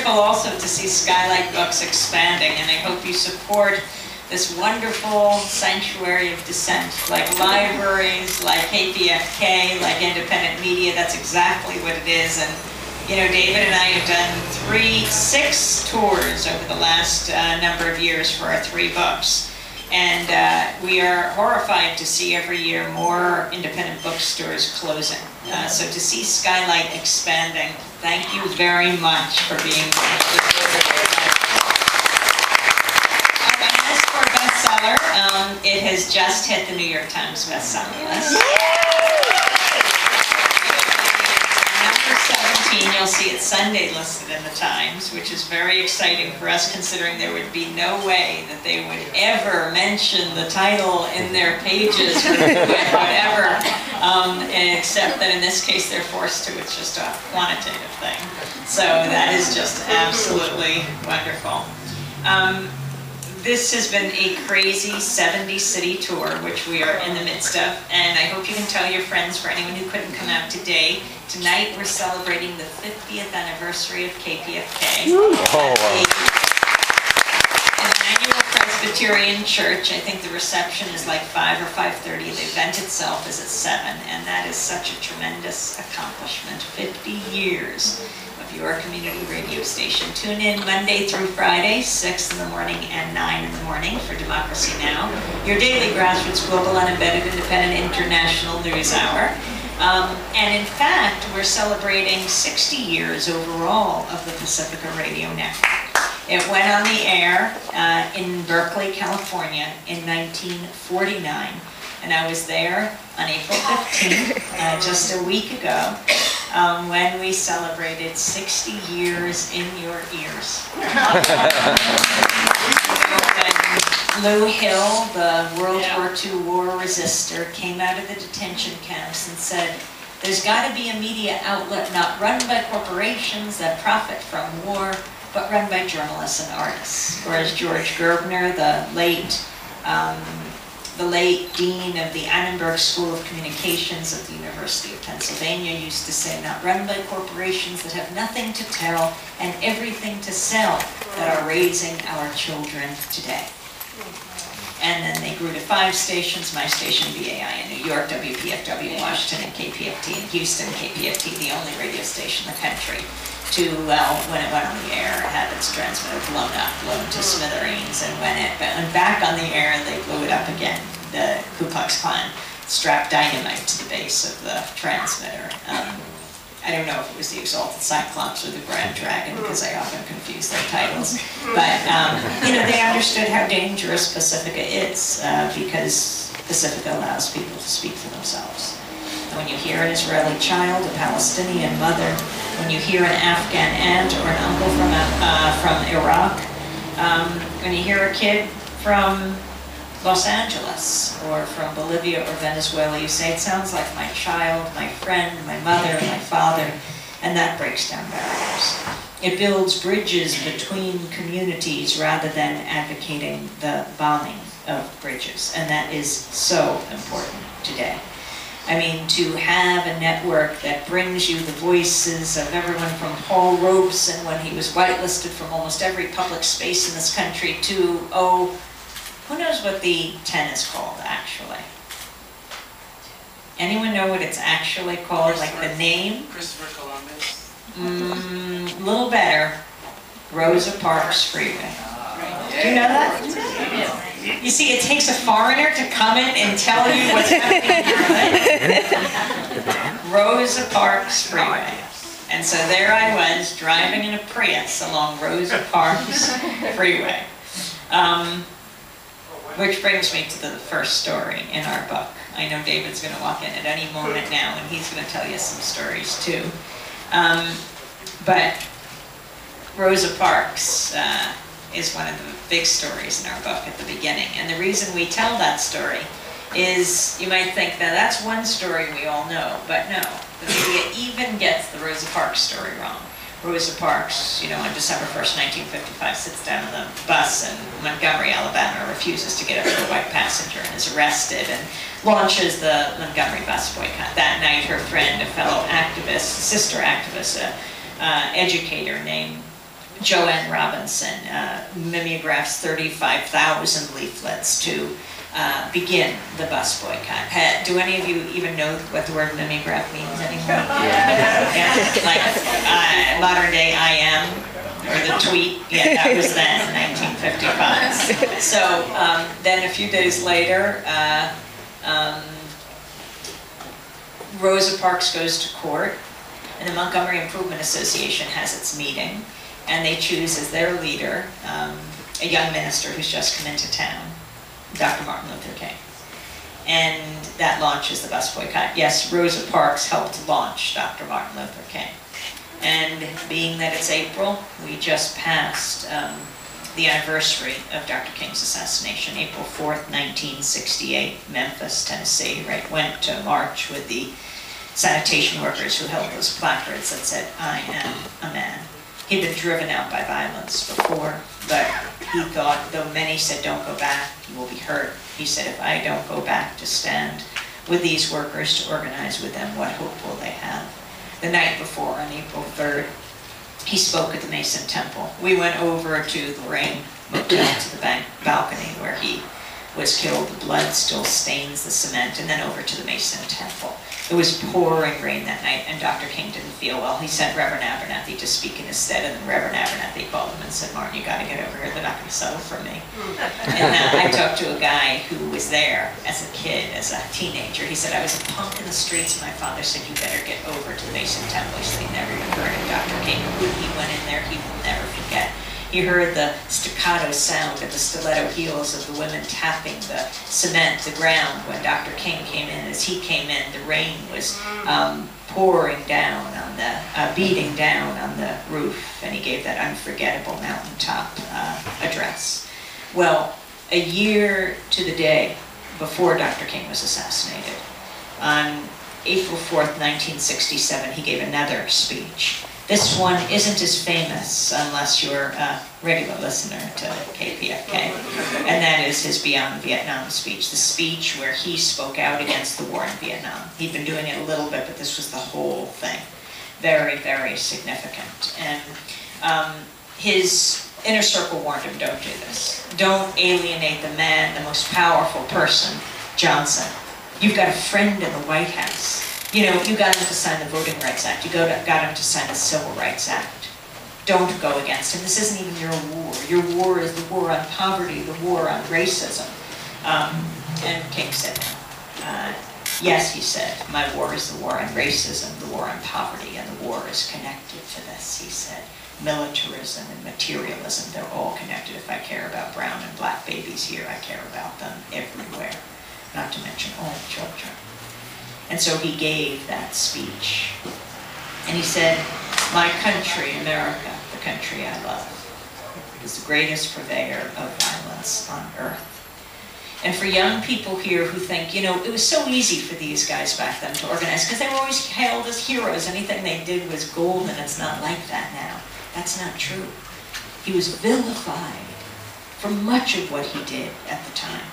wonderful also to see Skylight books expanding, and I hope you support this wonderful sanctuary of dissent, like libraries, like KPFK, like independent media. That's exactly what it is. And you know, David and I have done 6 tours over the last number of years for our 3 books. And we are horrified to see every year more independent bookstores closing. So to see Skylight expanding, thank you very much for being here. As for bestseller, it has just hit the New York Times bestseller list. You'll see it Sunday listed in the Times, which is very exciting for us, considering there would be no way that they would ever mention the title in their pages or whatever, except that in this case they're forced to. It's just a quantitative thing. So that is just absolutely wonderful. This has been a crazy 70-city tour, which we are in the midst of, and I hope you can tell your friends, for anyone who couldn't come out today, tonight we're celebrating the 50th anniversary of KPFK. An annual Presbyterian church. I think the reception is like 5 or 5:30. The event itself is at 7, and that is such a tremendous accomplishment. 50 years of your community radio station. Tune in Monday through Friday, 6 in the morning and 9 in the morning for Democracy Now!, your daily grassroots, global, unembedded, independent, international news hour. And in fact, we're celebrating 60 years overall of the Pacifica Radio Network. It went on the air in Berkeley, California in 1949, and I was there on April 15th, just a week ago, when we celebrated 60 years in your ears. Lou Hill, the World War II war resister, came out of the detention camps and said, there's got to be a media outlet not run by corporations that profit from war, but run by journalists and artists. Or as George Gerbner, the late dean of the Annenberg School of Communications at the University of Pennsylvania used to say, not run by corporations that have nothing to tell and everything to sell, that are raising our children today. And then they grew to 5 stations, my station BAI in New York, WPFW in Washington, and KPFT in Houston. KPFT, the only radio station in the country to, well, when it went on the air, had its transmitter blown to smithereens, and when it went back on the air, they blew it up again. The Ku Klux Klan strapped dynamite to the base of the transmitter. I don't know if it was the Exalted Cyclops or the Grand Dragon, because I often confuse their titles. But, you know, they understood how dangerous Pacifica is, because Pacifica allows people to speak for themselves. And when you hear an Israeli child, a Palestinian mother, when you hear an Afghan aunt or an uncle from Iraq, when you hear a kid from Los Angeles or from Bolivia or Venezuela, you say, it sounds like my child, my friend, my mother, my father, and that breaks down barriers. It builds bridges between communities rather than advocating the bombing of bridges, and that is so important today. I mean, to have a network that brings you the voices of everyone from Paul Robeson, when he was whitelisted from almost every public space in this country, to, oh, who knows what the 10 is called, actually? Anyone know what it's actually called, like the name? Christopher Columbus. Little better. Rosa Parks Freeway. Do you know that? You see, it takes a foreigner to come in and tell you what's happening in your life. Rosa Parks Freeway. And so there I was, driving in a Prius along Rosa Parks Freeway. Which brings me to the first story in our book. I know David's going to walk in at any moment now, and he's going to tell you some stories too. But Rosa Parks is one of the big stories in our book at the beginning. And the reason we tell that story is, you might think, now that's one story we all know, but no, the media even gets the Rosa Parks story wrong. Rosa Parks, you know, on December 1st, 1955, sits down on the bus in Montgomery, Alabama, refuses to get up to a white passenger and is arrested and launches the Montgomery bus boycott. That night, her friend, a fellow activist, sister activist, educator named Joanne Robinson mimeographs 35,000 leaflets to begin the bus boycott. Do any of you even know what the word mimeograph means anymore? Yeah. Like modern day I am, or the tweet. Yeah, that was then, 1955. So then a few days later, Rosa Parks goes to court, and the Montgomery Improvement Association has its meeting, and they choose as their leader a young minister who's just come into town, Dr. Martin Luther King. And that launches the bus boycott. Yes, Rosa Parks helped launch Dr. Martin Luther King. And being that it's April, we just passed the anniversary of Dr. King's assassination, April 4th, 1968, Memphis, Tennessee, right? Went to march with the sanitation workers who held those placards that said, "I am a man." He'd been driven out by violence before, but he thought, though many said, "Don't go back, you will be hurt," he said, "If I don't go back to stand with these workers, to organize with them, what hope will they have?" The night before, on April 3rd, he spoke at the Mason Temple. We went over to the Lorraine Motel, to the balcony where he was killed. The blood still stains the cement, and then over to the Mason Temple. It was pouring rain that night, and Dr. King didn't feel well. He sent Reverend Abernathy to speak in his stead, and then Reverend Abernathy called him and said, "Martin, you got to get over here. They're not going to settle for me." And I talked to a guy who was there as a kid, as a teenager. He said, "I was a punk in the streets, and my father said, you better get over to the Mason Temple." He said he never even heard of Dr. King. When he went in there, he will never forget. He heard the staccato sound of the stiletto heels of the women tapping the cement, the ground, when Dr. King came in. As he came in, the rain was pouring down on the, beating down on the roof, and he gave that unforgettable mountaintop address. Well, a year to the day before Dr. King was assassinated, on April 4th, 1967, he gave another speech. This one isn't as famous unless you're a regular listener to KPFK, and that is his Beyond Vietnam speech, the speech where he spoke out against the war in Vietnam. He'd been doing it a little bit, but this was the whole thing. Very, very significant. And his inner circle warned him, don't do this. Don't alienate the man, the most powerful person, Johnson. You've got a friend in the White House. You know, you got him to sign the Voting Rights Act. You got him to sign the Civil Rights Act. Don't go against him. This isn't even your war. Your war is the war on poverty, the war on racism. And King said no. Yes, he said, my war is the war on racism, the war on poverty, and the war is connected to this, he said. Militarism and materialism, they're all connected. If I care about brown and black babies here, I care about them everywhere, not to mention all children. And so he gave that speech. And he said, my country, America, the country I love, is the greatest purveyor of violence on earth. And for young people here who think, you know, it was so easy for these guys back then to organize, because they were always hailed as heroes. Anything they did was gold, and it's not like that now. That's not true. He was vilified for much of what he did at the time.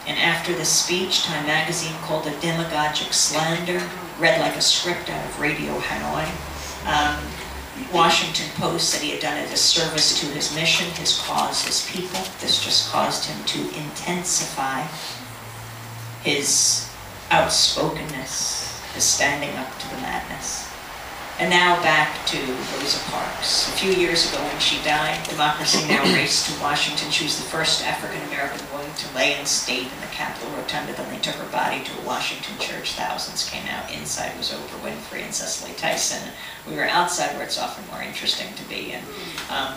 And after the speech, Time magazine called it demagogic slander, read like a script out of Radio Hanoi. Washington Post said he had done a disservice to his mission, his cause, his people. This just caused him to intensify his outspokenness, his standing up to the madness. And now back to Rosa Parks. A few years ago when she died, Democracy Now! Raced to Washington. She was the first African-American woman to lay in state in the Capitol Rotunda. Then they took her body to a Washington church. Thousands came out. Inside was Oprah Winfrey and Cicely Tyson. We were outside where it's often more interesting to be, and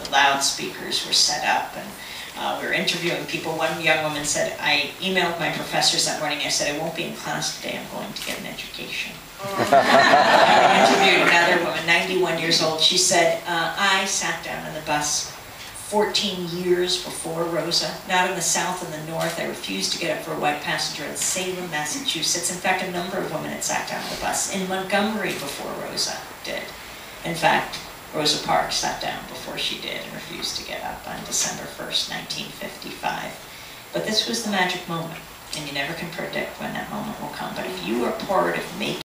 the loudspeakers were set up, and we were interviewing people. One young woman said, I emailed my professors that morning. I said, I won't be in class today. I'm going to get an education. I interviewed another woman, 91 years old. She said, I sat down on the bus 14 years before Rosa, not in the South and the North. I refused to get up for a white passenger in Salem, Massachusetts. In fact, a number of women had sat down on the bus in Montgomery before Rosa did. In fact, Rosa Parks sat down before she did and refused to get up on December 1st, 1955. But this was the magic moment, and you never can predict when that moment will come. But if you are part of making